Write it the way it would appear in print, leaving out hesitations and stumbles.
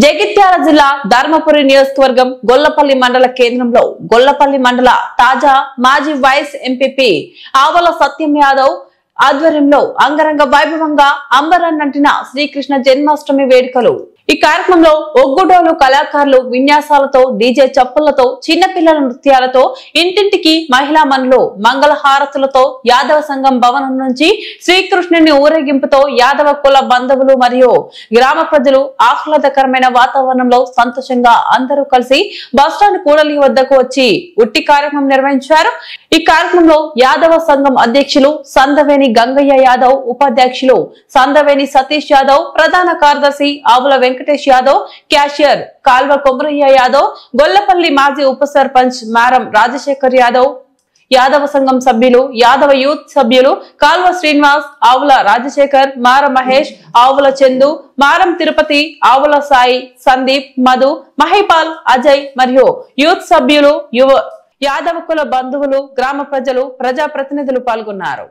జగిత్యాల జిల్లా ధర్మపురి నియోజకవర్గం గొల్లపల్లి మండల కేంద్రంలో గొల్లపల్లి మండల తాజా మాజీ వైస్ ఎంపీపీ ఆవల సత్యం యాదవ్ ఆధ్వర్యంలో అంగరంగ వైభవంగా అంబరాన్నంటిన శ్రీకృష్ణ జన్మాష్టమి వేడుకలు। ఈ కార్యక్రమంలో ఒగ్గుడోలు కళాకారులు విన్యాసాలతో డీజే చప్పులతో చిన్నపిల్లల నృత్యాలతో ఇంటింటికి మహిళా మనులు మంగళ హారతులతో యాదవ సంఘం భవనం నుంచి శ్రీకృష్ణుని ఊరేగింపుతో యాదవ కుల బంధువులు మరియు గ్రామ ప్రజలు ఆహ్లాదకరమైన వాతావరణంలో సంతోషంగా అందరూ కలిసి బస్టాండ్ కూడలి వద్దకు వచ్చి ఉట్టి కార్యక్రమం నిర్వహించారు। ఈ కార్యక్రమంలో యాదవ సంఘం అధ్యక్షులు సందవేని గంగయ్య యాదవ్, ఉపాధ్యక్షులు సందవేని సతీష్ యాదవ్, ప్రధాన కార్యదర్శి ఆవుల వెంకటేష్ యాదవ్, క్యాషియర్ కాల్వ కొమరయ్య యాదవ్, గొల్లపల్లి మాజీ ఉప సర్పంచ్ మారం రాజశేఖర్ యాదవ్, యాదవ సంఘం సభ్యులు, యాదవ యూత్ సభ్యులు కాల్వ శ్రీనివాస్, ఆవుల రాజశేఖర్, మార మహేష్, ఆవుల చందు, మారం తిరుపతి, ఆవుల సాయి, సందీప్, మధు, మహిపాల్, అజయ్ మరియు యూత్ సభ్యులు, యాదవ కుల బంధువులు, గ్రామ ప్రజలు, ప్రజాప్రతినిధులు పాల్గొన్నారు।